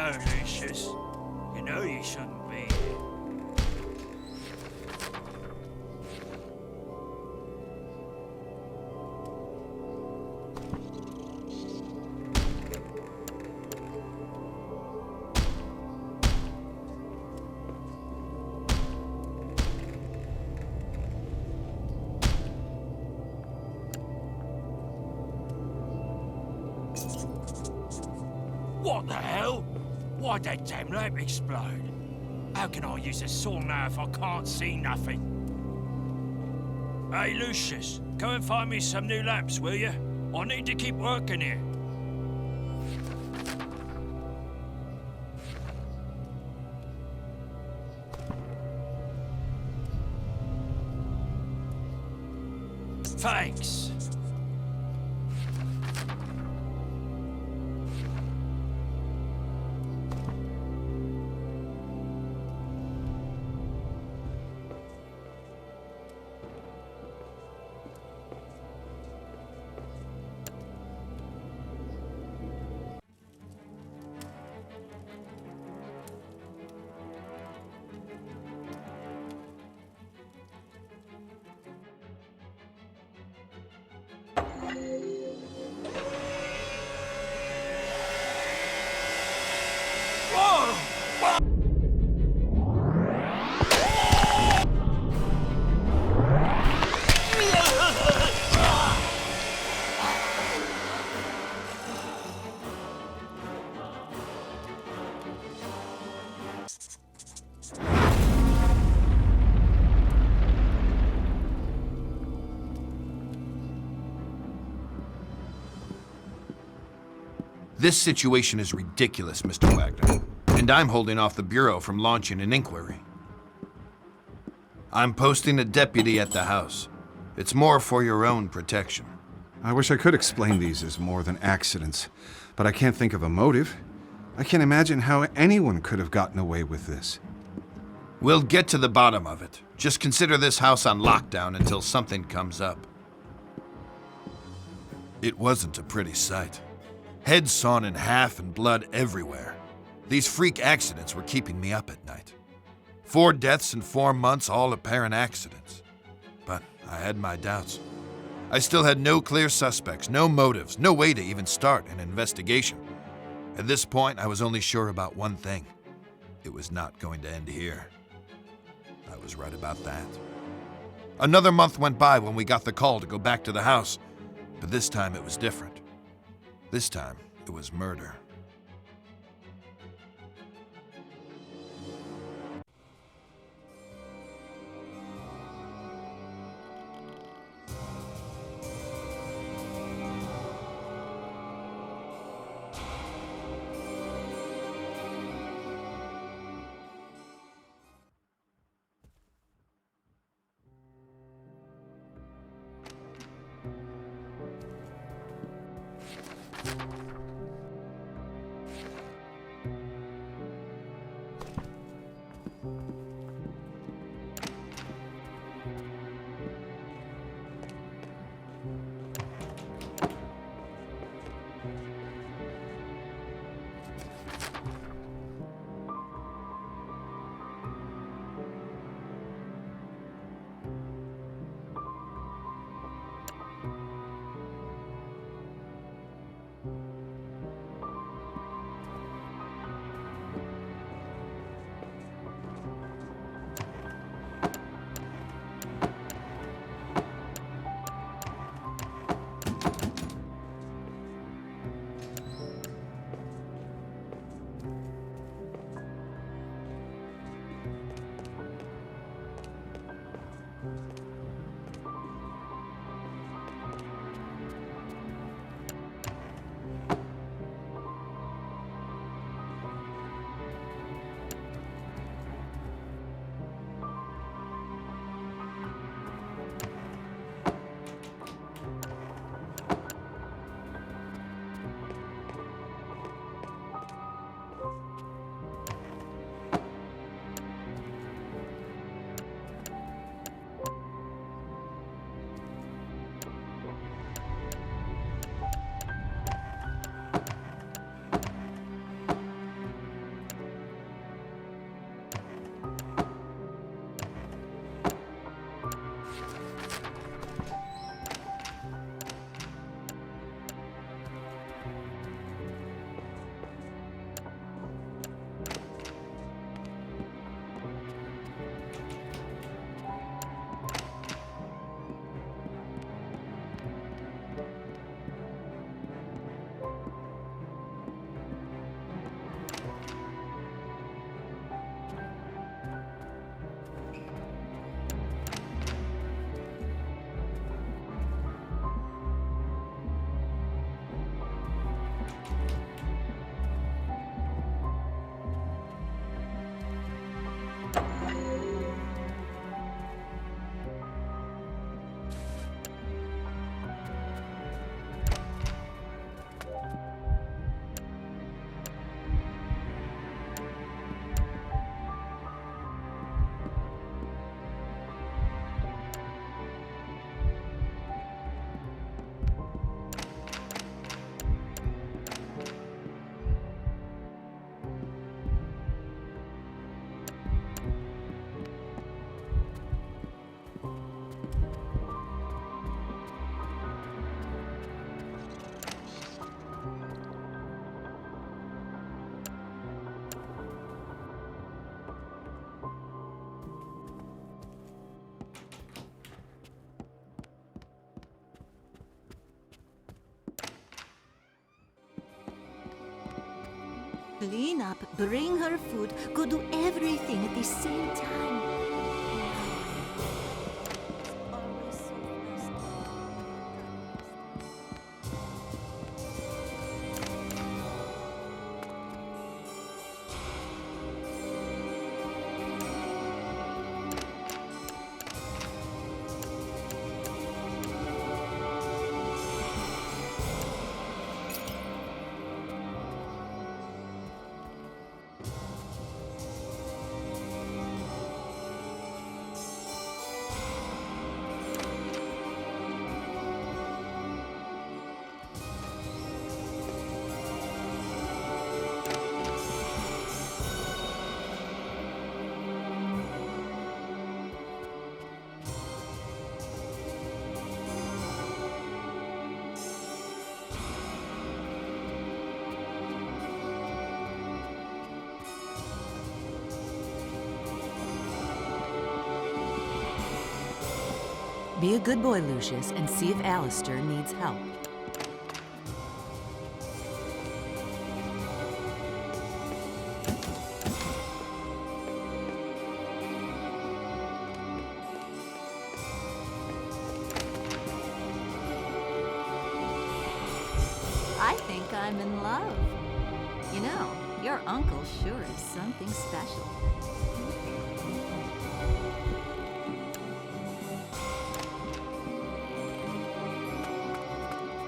Hello, Lucius. You know you shouldn't be here. What the hell? Why'd that damn lamp explode? How can I use a saw now if I can't see nothing? Hey, Lucius, come and find me some new lamps, will you? I need to keep working here. Thanks. This situation is ridiculous, Mr. Wagner, and I'm holding off the Bureau from launching an inquiry. I'm posting a deputy at the house. It's more for your own protection. I wish I could explain these as more than accidents, but I can't think of a motive. I can't imagine how anyone could have gotten away with this. We'll get to the bottom of it. Just consider this house on lockdown until something comes up. It wasn't a pretty sight. Heads sawn in half and blood everywhere. These freak accidents were keeping me up at night. 4 deaths in 4 months, all apparent accidents. But I had my doubts. I still had no clear suspects, no motives, no way to even start an investigation. At this point, I was only sure about one thing. It was not going to end here. I was right about that. Another month went by when we got the call to go back to the house, but this time it was different. This time, it was murder. clean up, bring her food, go do everything at the same time. Always so fast. Be a good boy, Lucius, and see if Alistair needs help. I think I'm in love. You know, your uncle sure is something special.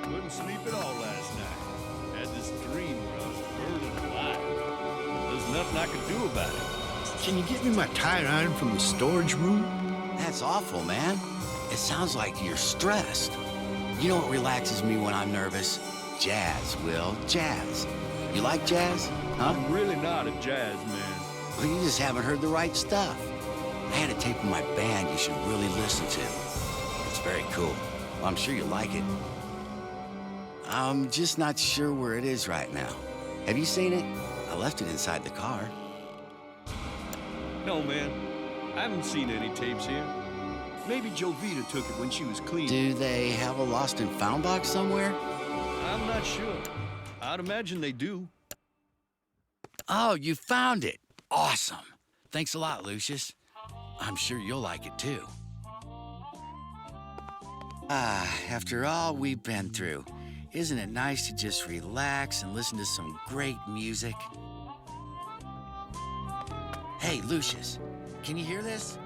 Couldn't sleep at all last night. Had this dream where I was burning alive. There's nothing I could do about it. Can you get me my tire iron from the storage room? That's awful, man. It sounds like you're stressed. You know what relaxes me when I'm nervous? Jazz, Will. Jazz. You like jazz? Huh? I'm really not a jazz man. Well, you just haven't heard the right stuff. I had a tape of my band you should really listen to. It's very cool. I'm sure you'll like it. I'm just not sure where it is right now. Have you seen it? I left it inside the car. No, man. I haven't seen any tapes here. Maybe Jovita took it when she was cleaning. Do they have a lost and found box somewhere? I'm not sure. I'd imagine they do. Oh, you found it. Awesome. Thanks a lot, Lucius. I'm sure you'll like it too. After all we've been through, isn't it nice to just relax and listen to some great music? Hey, Lucius, can you hear this?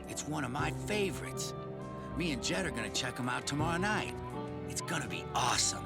It's one of my favorites. Me and Jed are gonna check them out tomorrow night. It's gonna be awesome.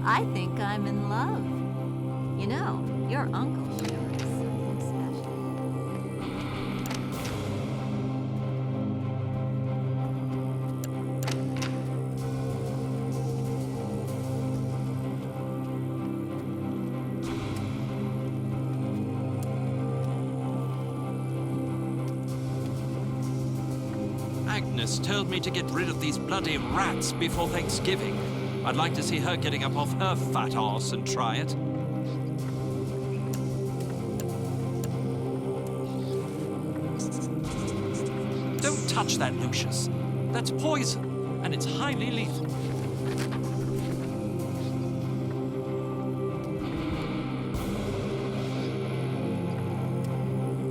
I think I'm in love. You know, your uncle sure is something special. Agnes told me to get rid of these bloody rats before Thanksgiving. I'd like to see her getting up off her fat arse and try it. touch that, Lucius. That's poison, and it's highly lethal.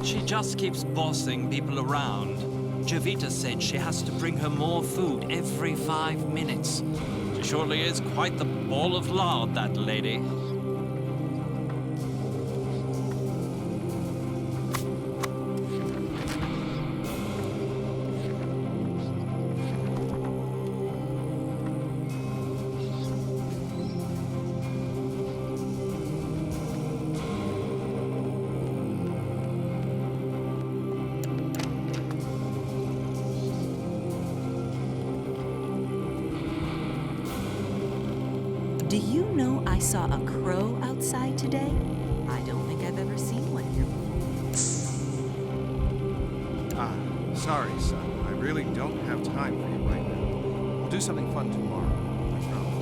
She just keeps bossing people around. Jovita said she has to bring her more food every 5 minutes. She surely is quite the ball of lard, that lady. Do you know I saw a crow outside today? I don't think I've ever seen one here before. Ah, sorry, son. I really don't have time for you right now. We'll do something fun tomorrow. I promise.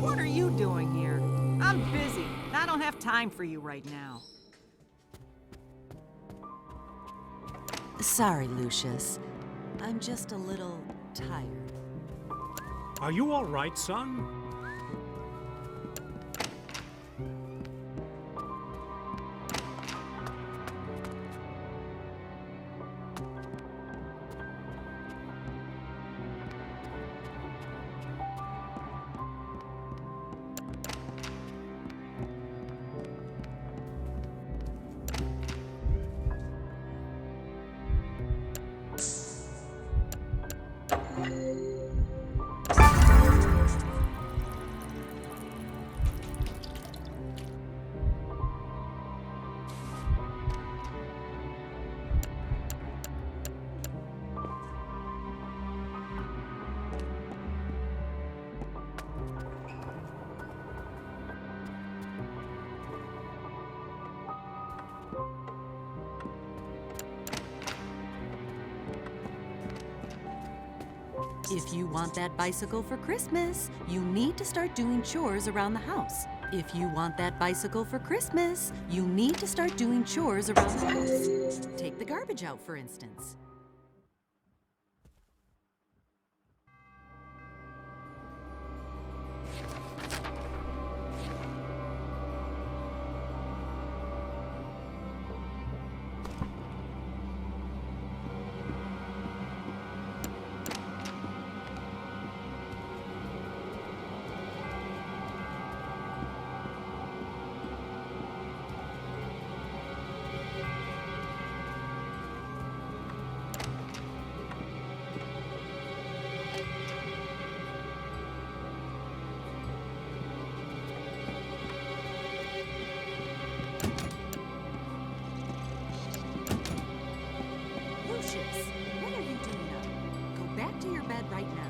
What are you doing here? I'm busy. I don't have time for you right now. Sorry, Lucius. I'm just a little tired. Are you all right, son? If you want that bicycle for Christmas, you need to start doing chores around the house. If you want that bicycle for Christmas, you need to start doing chores around the house. Take the garbage out, for instance. Lucius, what are you doing up? Go back to your bed right now.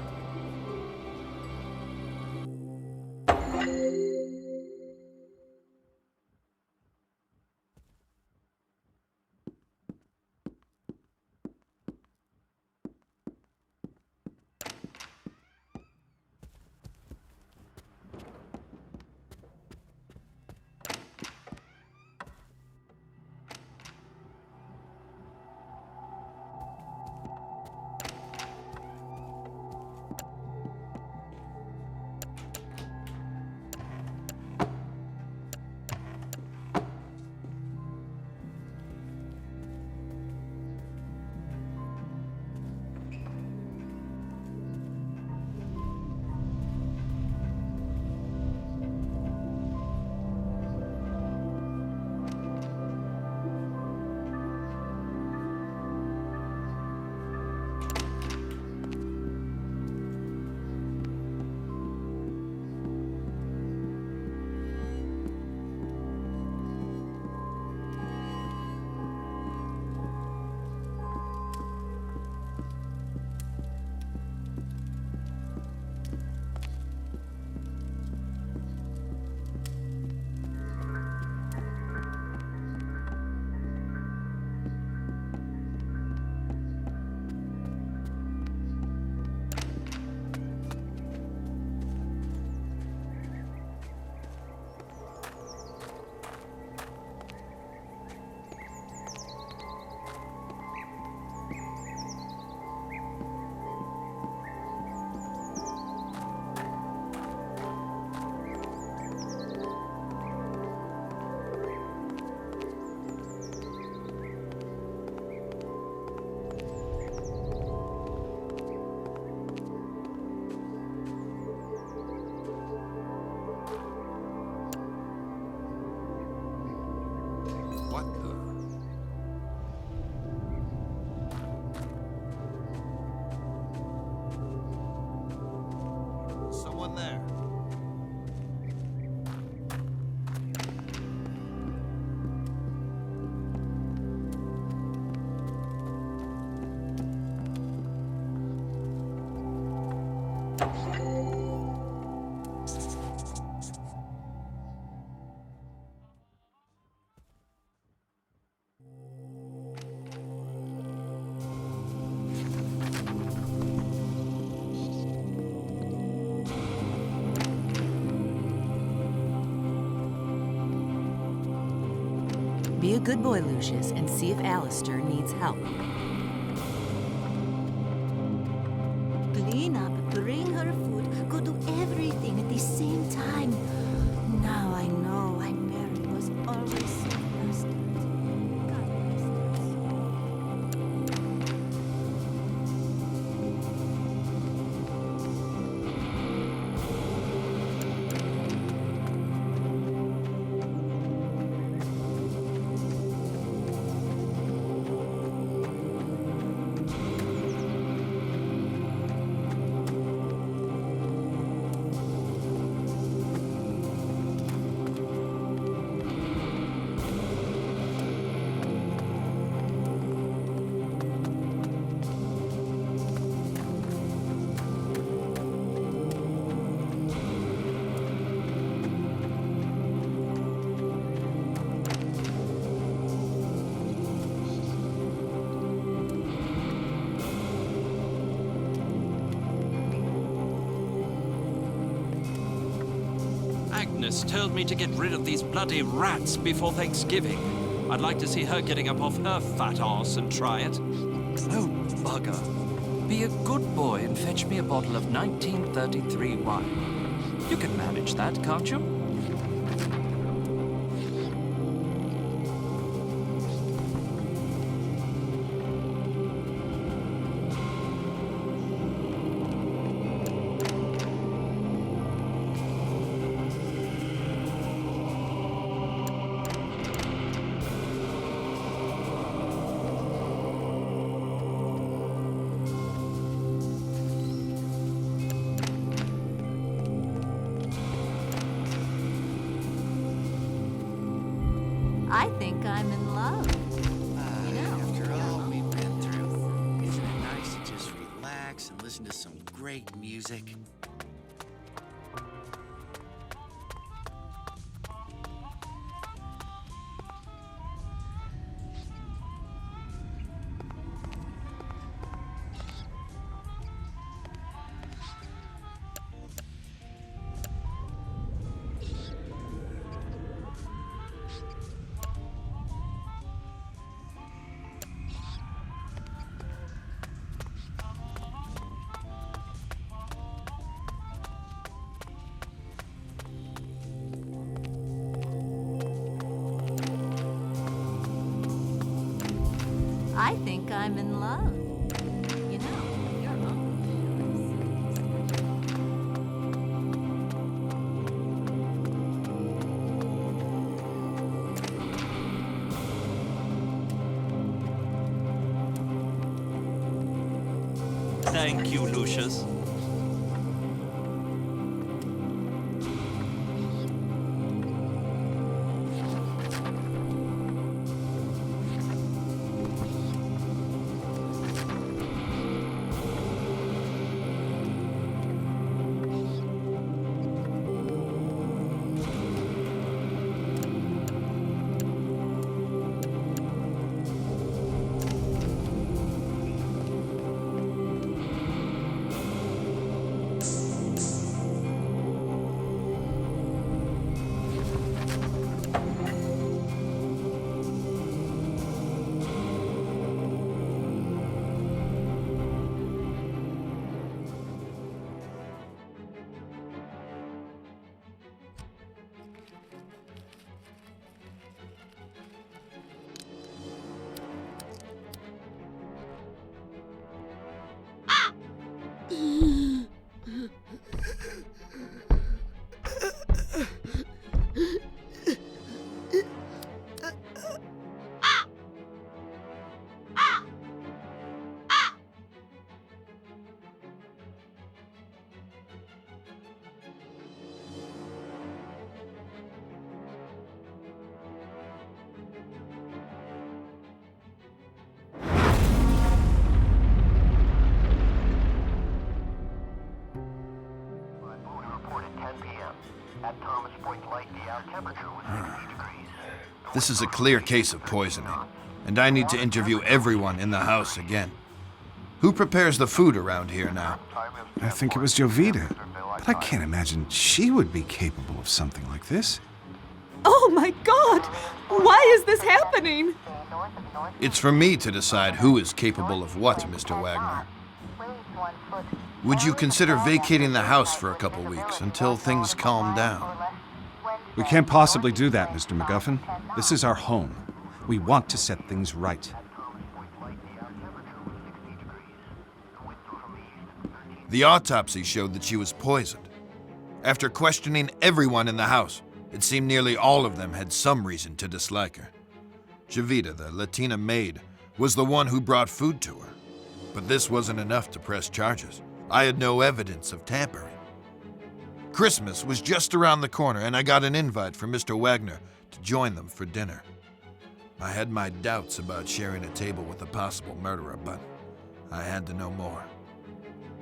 there. Be a good boy, Lucius, and see if Alistair needs help. Clean up, bring her food, go do everything at the same time. Now I know why Mary was always so frustrated. God rest her soul. Agnes told me to get rid of these bloody rats before Thanksgiving. I'd like to see her getting up off her fat arse and try it. Oh, bugger. Be a good boy and fetch me a bottle of 1933 wine. You can manage that, can't you? I think I'm in love. You know, After all we've been through, isn't it nice to just relax and listen to some great music? I think I'm in love. You know, your uncle Thank you, Lucius. This is a clear case of poisoning, and I need to interview everyone in the house again. Who prepares the food around here now? I think it was Jovita, but I can't imagine she would be capable of something like this. Oh my God! Why is this happening? It's for me to decide who is capable of what, Mr. Wagner. Would you consider vacating the house for a couple weeks until things calm down? We can't possibly do that, Mr. MacGuffin. This is our home. We want to set things right. The autopsy showed that she was poisoned. After questioning everyone in the house, it seemed nearly all of them had some reason to dislike her. Jovita, the Latina maid, was the one who brought food to her. But this wasn't enough to press charges. I had no evidence of tampering. Christmas was just around the corner, and I got an invite from Mr. Wagner to join them for dinner. I had my doubts about sharing a table with a possible murderer, but I had to know more.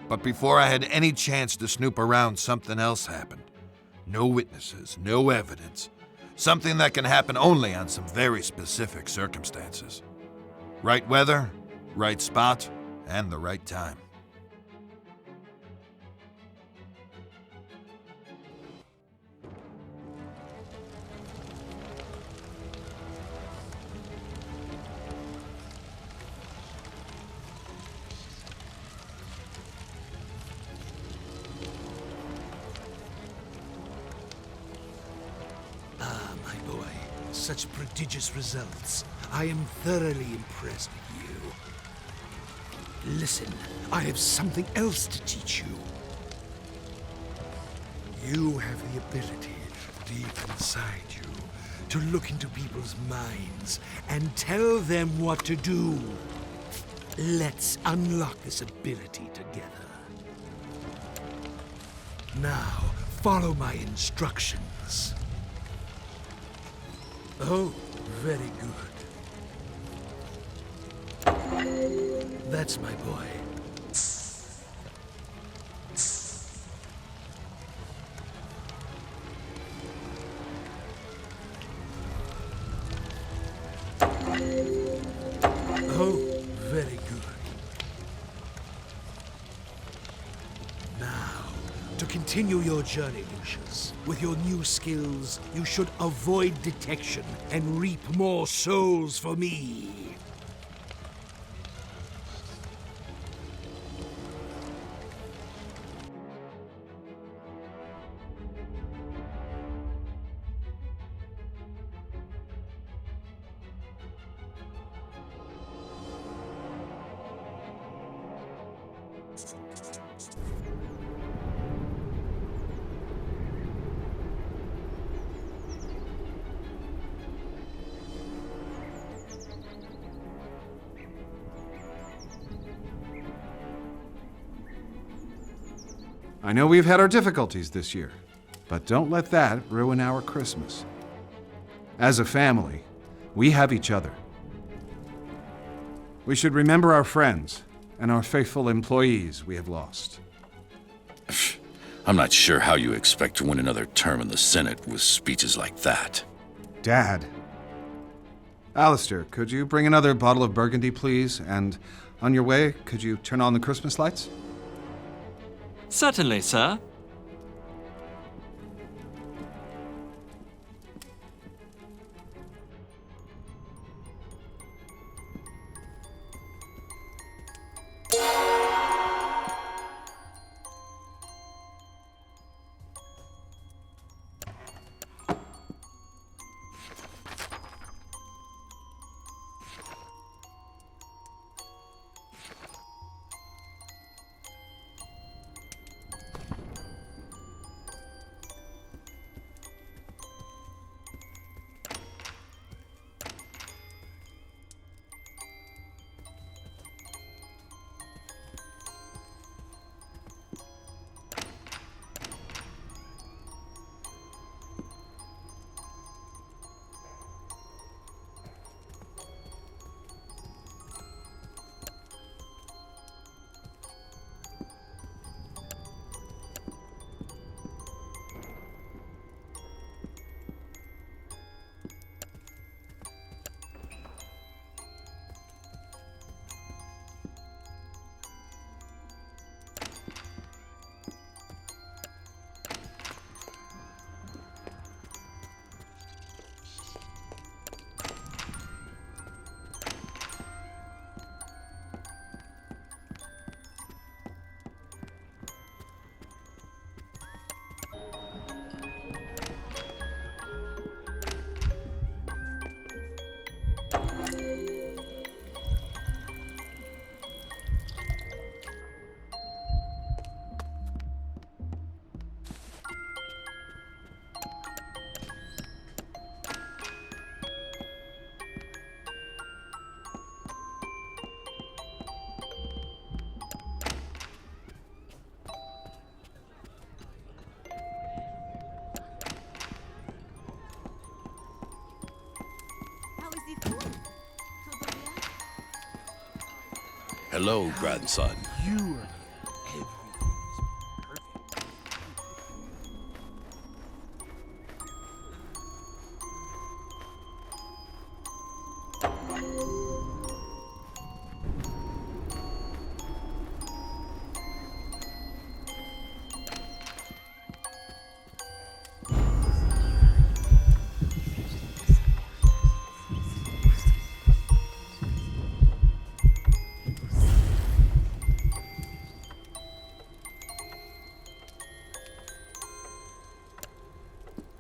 But before I had any chance to snoop around, something else happened. No witnesses, no evidence. Something that can happen only on some very specific circumstances. Right weather, right spot, and the right time. My boy, such prodigious results. I am thoroughly impressed with you. Listen, I have something else to teach you. You have the ability, deep inside you, to look into people's minds and tell them what to do. Let's unlock this ability together. Now, follow my instructions. Oh, very good. That's my boy. Oh, very good. Now, to continue your journey, Lucius, with your new skills, you should avoid detection and reap more souls for me. I know we've had our difficulties this year, but don't let that ruin our Christmas. As a family, we have each other. We should remember our friends and our faithful employees we have lost. I'm not sure how you expect to win another term in the Senate with speeches like that. Dad. Alistair, could you bring another bottle of Burgundy, please? And on your way, could you turn on the Christmas lights? Certainly, sir. Hello, grandson. You are here. Everything is perfect.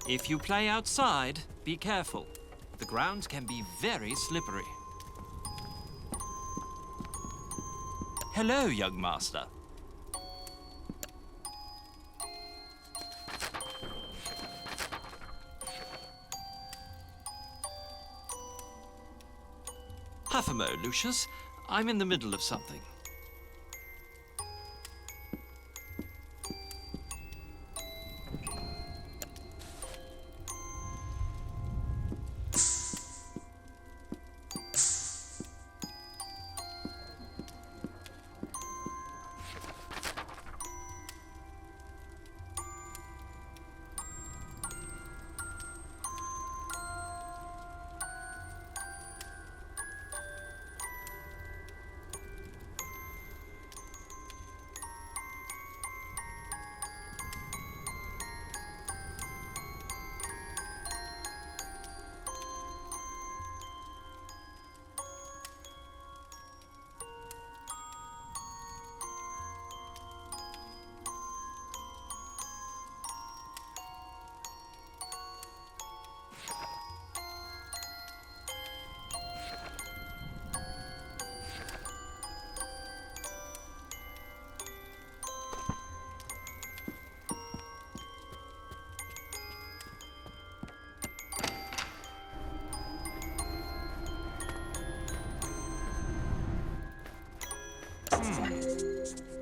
If you play outside, be careful. The ground can be very slippery. Hello, young master. Half a mo, Lucius. I'm in the middle of something.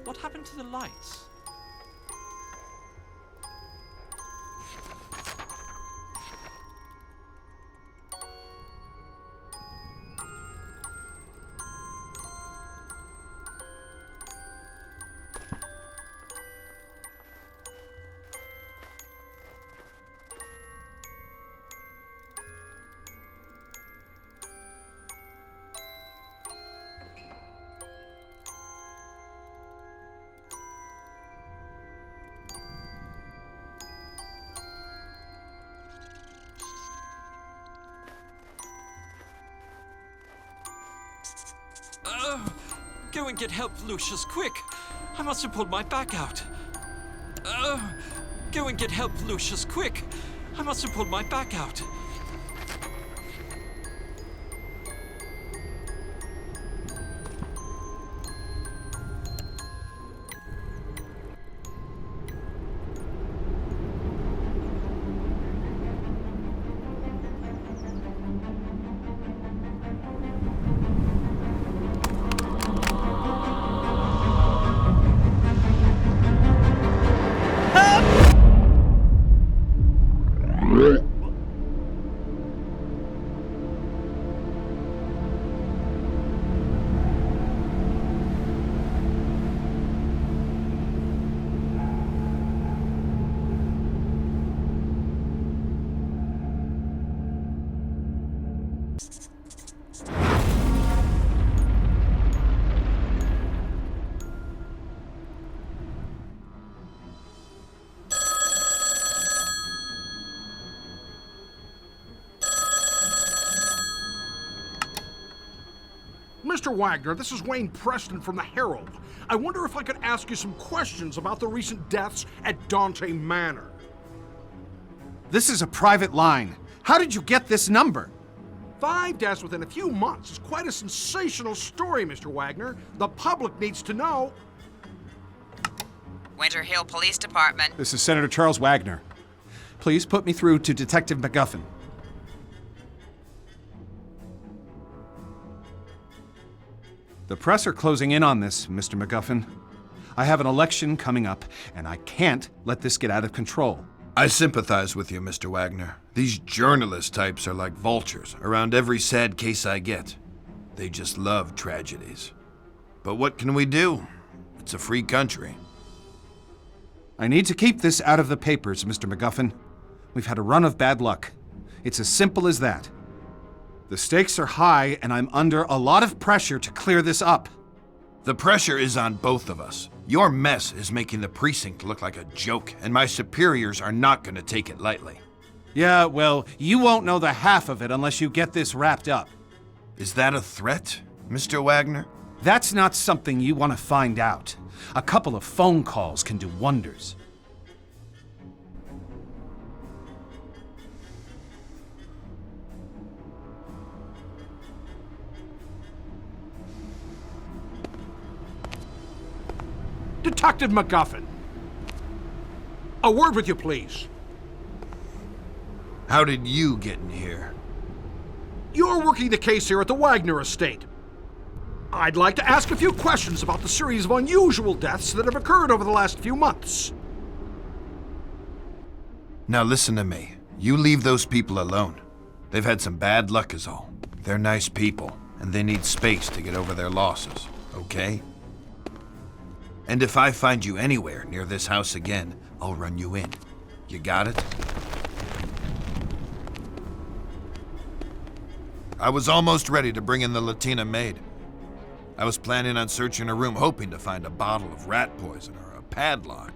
What happened to the lights? Go and get help, Lucius, quick! I must have pulled my back out. Go and get help, Lucius, quick! I must have pulled my back out. Mr. Wagner, this is Wayne Preston from the Herald. I wonder if I could ask you some questions about the recent deaths at Dante Manor. This is a private line. How did you get this number? 5 deaths within a few months is quite a sensational story, Mr. Wagner. The public needs to know. Winter Hill Police Department. This is Senator Charles Wagner. Please put me through to Detective McGuffin. The press are closing in on this, Mr. McGuffin. I have an election coming up, and I can't let this get out of control. I sympathize with you, Mr. Wagner. These journalist types are like vultures around every sad case I get. They just love tragedies. But what can we do? It's a free country. I need to keep this out of the papers, Mr. MacGuffin. We've had a run of bad luck. It's as simple as that. The stakes are high, and I'm under a lot of pressure to clear this up. The pressure is on both of us. Your mess is making the precinct look like a joke, and my superiors are not going to take it lightly. Yeah, well, you won't know the half of it unless you get this wrapped up. Is that a threat, Mr. Wagner? That's not something you want to find out. A couple of phone calls can do wonders. Detective MacGuffin. A word with you, please. How did you get in here? You're working the case here at the Wagner estate. I'd like to ask a few questions about the series of unusual deaths that have occurred over the last few months. Now listen to me. You leave those people alone. They've had some bad luck is all. They're nice people, and they need space to get over their losses, okay? And if I find you anywhere near this house again, I'll run you in. You got it? I was almost ready to bring in the Latina maid. I was planning on searching her room, hoping to find a bottle of rat poison or a padlock.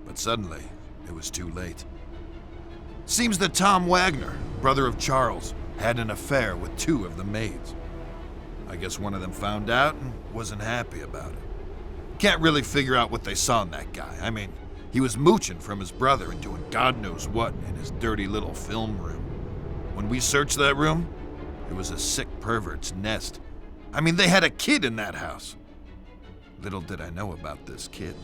But suddenly, it was too late. Seems that Tom Wagner, brother of Charles, had an affair with two of the maids. I guess one of them found out and wasn't happy about it. Can't really figure out what they saw in that guy. I mean, he was mooching from his brother and doing God knows what in his dirty little film room. When we searched that room, it was a sick pervert's nest. I mean, they had a kid in that house. Little did I know about this kid.